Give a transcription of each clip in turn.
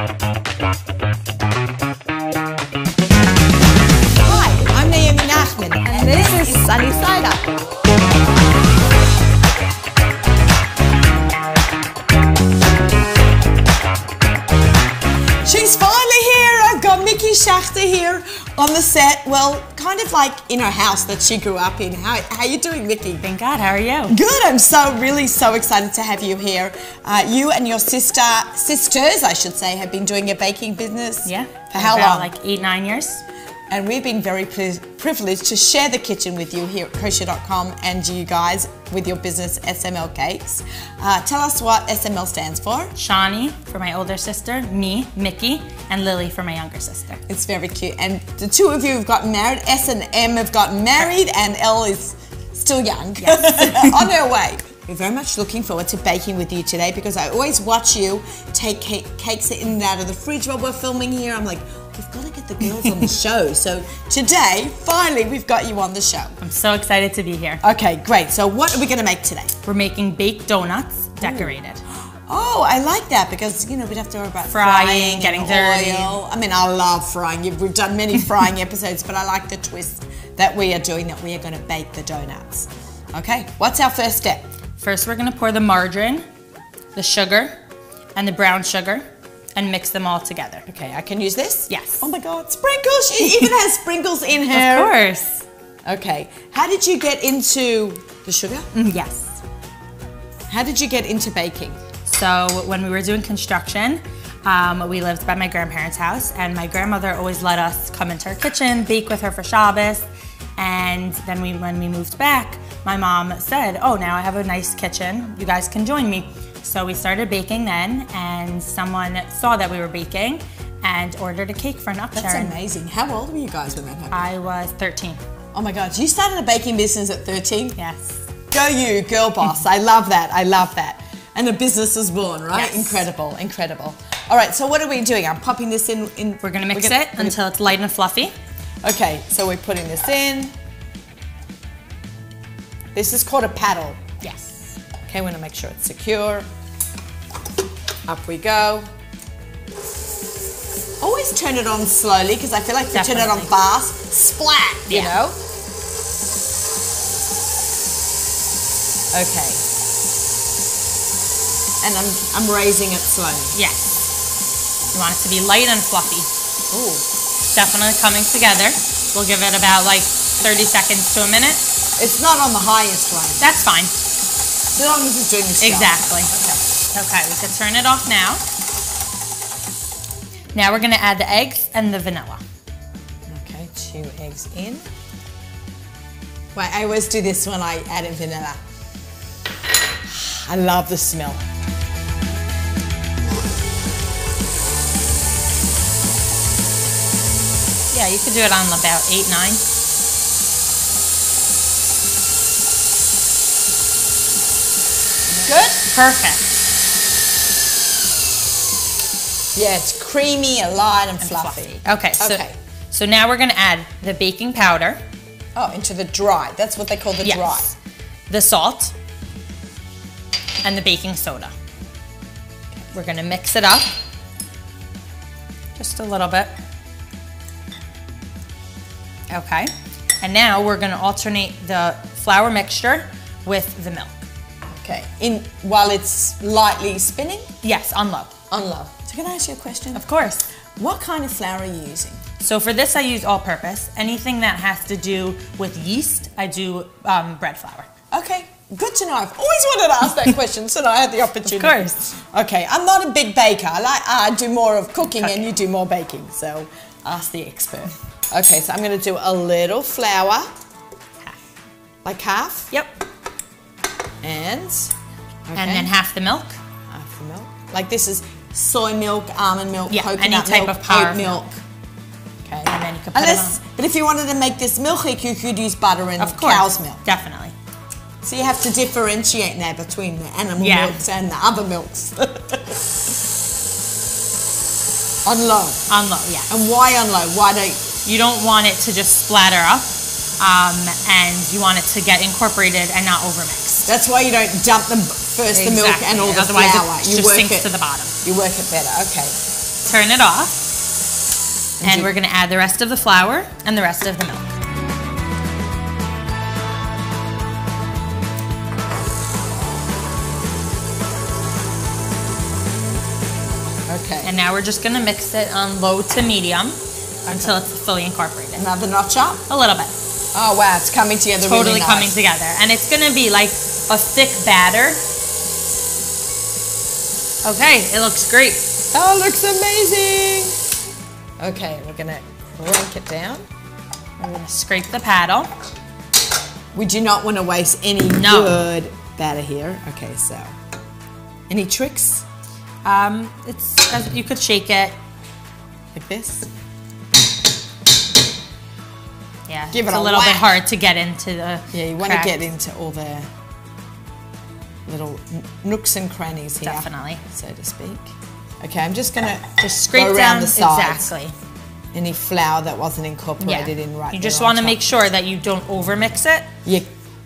And this is Sunny Side Up. She's finally here. I've got Mickey Schachter here on the set. Well, kind of like in her house that she grew up in. How are you doing, Mickey? Thank God. How are you? Good. I'm really so excited to have you here. You and your sisters, I should say, have been doing a baking business. Yeah. For how long? Like 8-9 years. And we've been very privileged to share the kitchen with you here at kosher.com and you guys with your business SML Cakes. Tell us what SML stands for. Shawnee for my older sister, me, Mickey, and Lily for my younger sister. It's very cute. And the two of you have gotten married. S and M have gotten married and L is still young. Yes. On her way. We're very much looking forward to baking with you today because I always watch you take cakes in and out of the fridge while we're filming here. I'm like, we've got to get the girls on the show. So today, finally, we've got you on the show. I'm so excited to be here. Okay, great. So what are we going to make today? We're making baked donuts decorated. Oh, I like that because, you know, we'd have to worry about frying getting dirty. Oil. I mean, I love frying. We've done many frying episodes, but I like the twist that we are doing, that we are going to bake the donuts. Okay, what's our first step? First, we're going to pour the margarine, the sugar, and the brown sugar, and mix them all together. Okay, I can use this? Yes. Oh my God, sprinkles! She even has sprinkles in her. Of course. Okay, how did you get into the sugar? Yes. How did you get into baking? So when we were doing construction, we lived by my grandparents' house, and my grandmother always let us come into her kitchen, bake with her for Shabbos. And then when we moved back, my mom said, oh, now I have a nice kitchen, you guys can join me. So we started baking then, and someone saw that we were baking and ordered a cake for an upshare. That's amazing. How old were you guys when that happened? I was 13. Oh my God, you started a baking business at 13? Yes. Go you, girl boss. I love that, I love that. And a business is born, right? Yes. Incredible, incredible. All right, so what are we doing? I'm popping this in. We're gonna mix it until it's light and fluffy. Okay, so we're putting this in. This is called a paddle. Yes. Okay, we want to make sure it's secure. Up we go. Always turn it on slowly because I feel like if you turn it on fast, splat, you know? Okay. And I'm raising it slowly. Yes. You want it to be light and fluffy. Ooh. Definitely coming together. We'll give it about like 30 seconds to a minute. It's not on the highest one. That's fine. As long as it's doing its job. Exactly. Okay, we can turn it off now. Now we're gonna add the eggs and the vanilla. Okay, 2 eggs in. Wait, I always do this when I add in vanilla. I love the smell. Yeah, you could do it on about 8-9. Good? Perfect. Yeah, it's creamy, light, and fluffy. Okay, so now we're gonna add the baking powder. Oh, into the dry. That's what they call the dry. The salt and the baking soda. We're gonna mix it up. Just a little bit. Okay. And now we're gonna alternate the flour mixture with the milk. Okay, while it's lightly spinning? Yes, on low. On low. So can I ask you a question? Of course. What kind of flour are you using? So for this I use all-purpose. Anything that has to do with yeast, I do bread flour. Okay, good to know. I've always wanted to ask that question, so I had the opportunity. Of course. Okay, I'm not a big baker. I do more of cooking and you do more baking, so ask the expert. Okay, so I'm going to do a little flour. Half. Like half? Yep. And then half the milk. Half the milk. Like this is soy milk, almond milk, coconut any type milk, of powder oat milk. Okay. And then you could put it on. But if you wanted to make this milky, you could use butter and cow's milk. Definitely. So you have to differentiate now between the animal milks and the other milks. On low. On low, yeah. And why on low? Why don't you don't want it to just splatter up, and you want it to get incorporated and not overmixed. That's why you don't dump the milk and all the Otherwise flour. it just sinks to the bottom. You work it better. Okay. turn it off. And we're gonna add the rest of the flour and the rest of the milk. Okay. And now we're just gonna mix it on low to medium until it's fully incorporated. Another notch up? A little bit. Oh wow, it's coming together really Totally nice. coming together. And it's gonna be like a thick batter. Okay, it looks great. Oh, it looks amazing. Okay, we're gonna rank it down. We're gonna scrape the paddle. We do not want to waste any good batter here. Okay, so any tricks? You could shake it Like this? Yeah, Give it it's a a little bit whack. hard to get into the Yeah, you want to crack. get into all the little nooks and crannies here. Definitely. So to speak. Okay, I'm just gonna Just scrape go down around the sides. exactly. Any flour that wasn't incorporated in right. You there just on want to top. make sure that you don't over mix it. Yeah,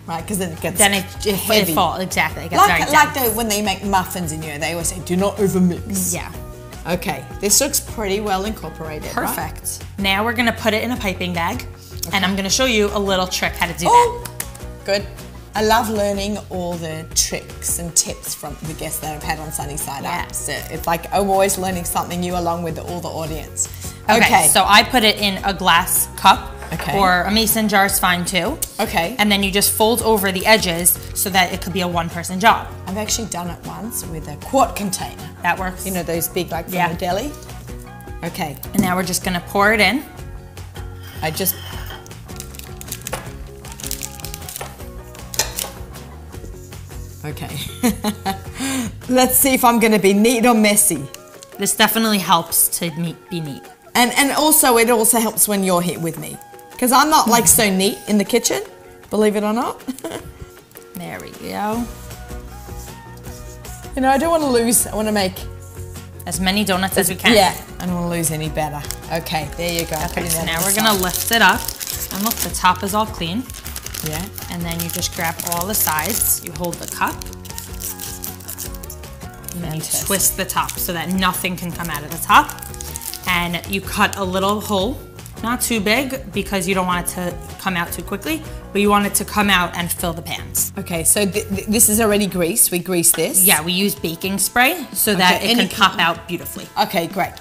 right, because then it gets Then it heavy. falls exactly. It gets very Like dense. when they make muffins in here, they always say, do not over mix. Yeah. Okay, this looks pretty well incorporated. right? Perfect. Now we're gonna put it in a piping bag, and I'm gonna show you a little trick how to do Oh, good. I love learning all the tricks and tips from the guests that I've had on Sunny Side Up. So it's like I'm always learning something new along with all the audience. that. Okay, so I put it in a glass cup, Okay. or a mason jar is fine too. Okay. And then you just fold over the edges so that it could be a one-person job. I've actually done it once with a quart container. That works. You know, those big, like from Yeah. the deli? Okay. And now we're just gonna pour it in. I just... Okay. Let's see if I'm going to be neat or messy. This definitely helps to be neat. And also, it also helps when you're here with me. Because I'm not like so neat in the kitchen, believe it or not. There we go. You know, I don't want to lose. I want to make... As many donuts as we can. Yeah, I don't want to lose any batter. Okay, there you go. Okay, so now we're gonna lift it up. And look, the top is all clean. Yeah. And then you just grab all the sides. You hold the cup. And then you Fantastic. twist the top so that nothing can come out of the top. And you cut a little hole. Not too big because you don't want it to come out too quickly, but you want it to come out and fill the pans. Okay, so this is already greased. We grease this. Yeah, we use baking spray so that Okay, it can and pop out beautifully. Okay, great.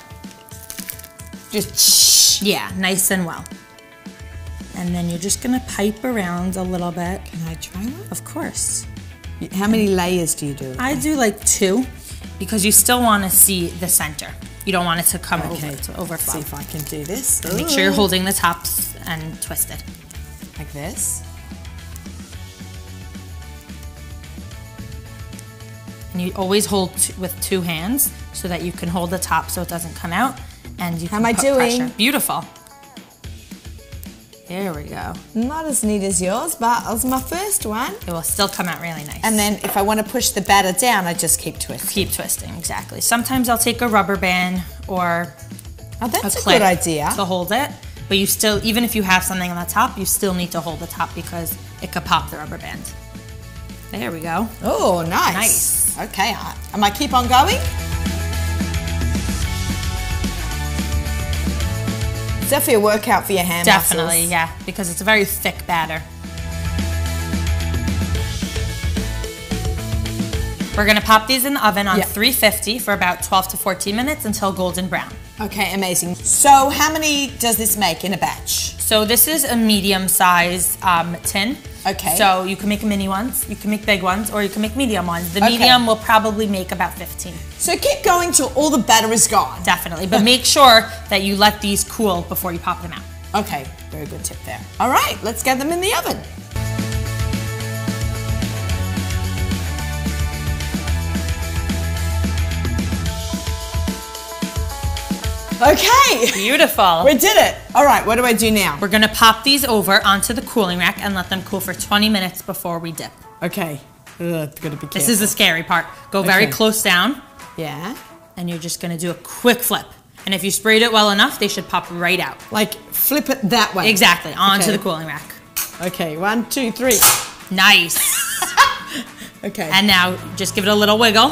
Just Yeah, nice and well. And then you're just gonna pipe around a little bit. Can I try one? Of course. How many layers do you do? I do like 2 because you still want to see the center. You don't want it to come over to See overflow. if I can do this. And make sure you're holding the tops and twist it. Like this. And you always hold with 2 hands so that you can hold the top so it doesn't come out. And you How can am I put doing? pressure. Beautiful. There we go. Not as neat as yours, but it was my first one. It will still come out really nice. And then if I want to push the batter down, I just keep twisting. keep twisting, exactly. Sometimes I'll take a rubber band or Oh, that's a clip good idea. to hold it. But you still, even if you have something on the top, you still need to hold the top because it could pop the rubber band. There we go. Oh, nice. Nice. Okay, am I keep on going? It's definitely a workout for your hand Definitely, muscles. yeah, because it's a very thick batter. We're gonna pop these in the oven on 350 for about 12 to 14 minutes until golden brown. Okay, amazing. So how many does this make in a batch? So this is a medium size tin. Okay. So you can make mini ones, you can make big ones, or you can make medium ones. The medium will probably make about 15. So keep going till all the batter is gone. Definitely, but make sure that you let these cool before you pop them out. Okay, very good tip there. All right, let's get them in the oven. Okay, Beautiful. we did it. All right, what do I do now? We're gonna pop these over onto the cooling rack and let them cool for 20 minutes before we dip. Okay, gotta be careful. This is the scary part. Go very Okay. close down, Yeah, and you're just gonna do a quick flip. And if you sprayed it well enough, they should pop right out. like flip it that way. Exactly, onto Okay. the cooling rack. Okay, 1, 2, 3. Nice. Okay. And now just give it a little wiggle.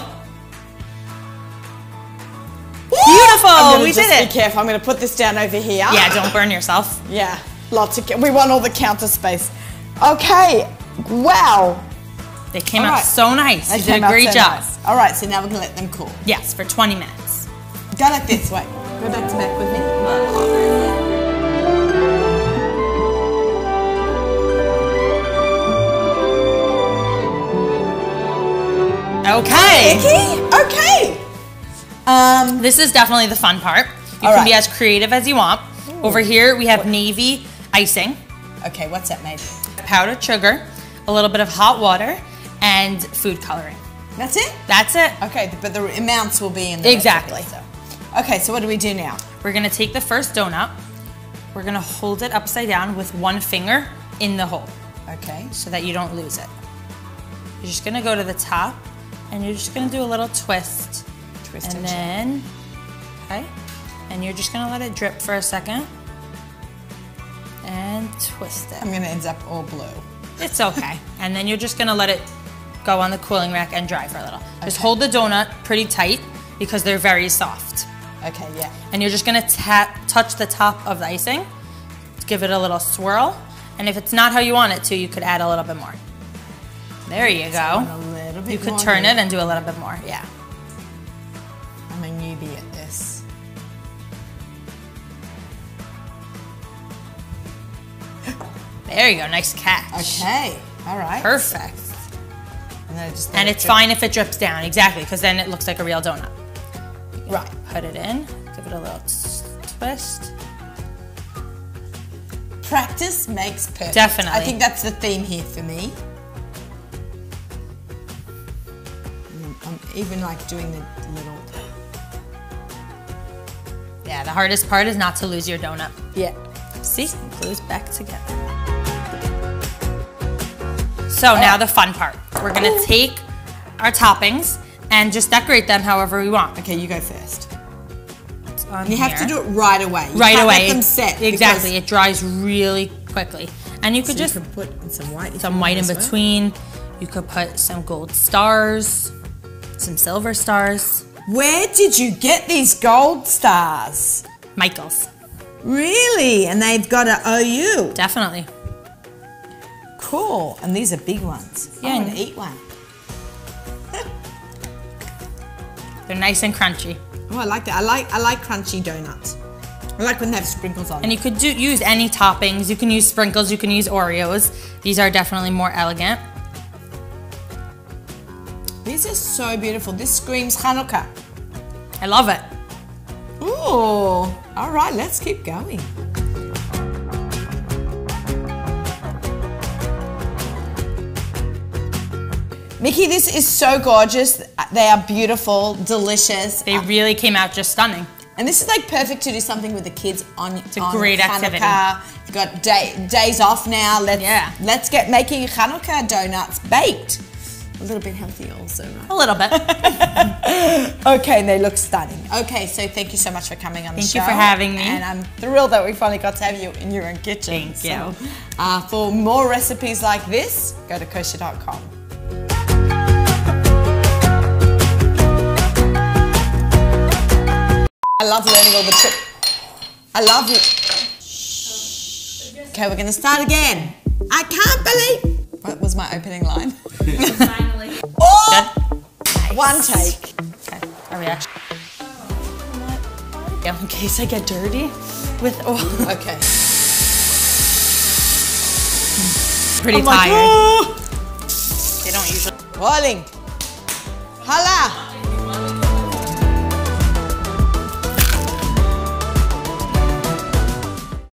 Beautiful. we did it. Be careful. I'm going to put this down over here. Yeah, don't burn yourself. Yeah, lots of. We want all the counter space. Okay. Wow. They came out so nice. You did a great job. Nice. All right, so now we're going to let them cool. Yes, for 20 minutes. Go like this. Wait. Go back to back with me. Okay. Okay. This is definitely the fun part. You can be as creative as you want. Ooh. Over here, we have navy icing. Okay, what's that made? Powdered sugar, a little bit of hot water, and food coloring. That's it? That's it. Okay, but the amounts will be in the Exactly. recipe, so. Okay, so what do we do now? We're gonna take the first donut. We're gonna hold it upside down with one finger in the hole. Okay. So that you don't lose it. You're just gonna go to the top and you're just gonna do a little twist. Twist and then, okay. And you're just gonna let it drip for a second. And twist it. I'm gonna end up all blue. It's okay. And then you're just gonna let it go on the cooling rack and dry for a little. Okay. Just hold the donut pretty tight because they're very soft. Okay, yeah. And you're just gonna touch the top of the icing, give it a little swirl, and if it's not how you want it to, you could add a little bit more. There you go. A little bit you could turn it and do a little bit more, yeah. I'm a newbie at this. There you go, nice catch. Okay, all right. Perfect. And it's fine if it drips down, exactly, because then it looks like a real donut. Right. Put it in, give it a little twist. Practice makes perfect. Definitely. I think that's the theme here for me. I'm even like doing the little... Yeah, the hardest part is not to lose your donut. Yeah. See, it glues back together. So now the fun part. We're gonna take our toppings and just decorate them however we want. Okay, you go first. And you have to do it right away. You right can't away. Let them set. Exactly. It dries really quickly. And you could you could put some white. Some white in between. You could put some gold stars, some silver stars. Where did you get these gold stars? Michael's. Really? And they've got an OU? Definitely. Cool. And these are big ones. Yeah. I'm gonna eat one. They're nice and crunchy. Oh, I like that. I like crunchy donuts. I like when they have sprinkles on them. And you could use any toppings. You can use sprinkles, you can use Oreos. These are definitely more elegant. These are so beautiful. This screams Chanukah. I love it. Ooh. All right, let's keep going. Mickey, this is so gorgeous. They are beautiful, delicious. They really came out just stunning. And this is like perfect to do something with the kids on. It's a great activity. You've got days off now. Let's get making Chanukah donuts baked. A little bit healthy also, right? A little bit. Okay, and they look stunning. Okay, so thank you so much for coming on the show. Thank you for having me. And I'm thrilled that we finally got to have you in your own kitchen. Thank you. For more recipes like this, go to kosher.com. I love learning all the tricks. I love it. Okay, we're going to start again. I can't believe... What was my opening line? Finally. Oh! Nice. One take. Okay, are we actually... Yeah, in case I get dirty with... Oh. Okay. Pretty tired. They don't usually... Rolling. Holla!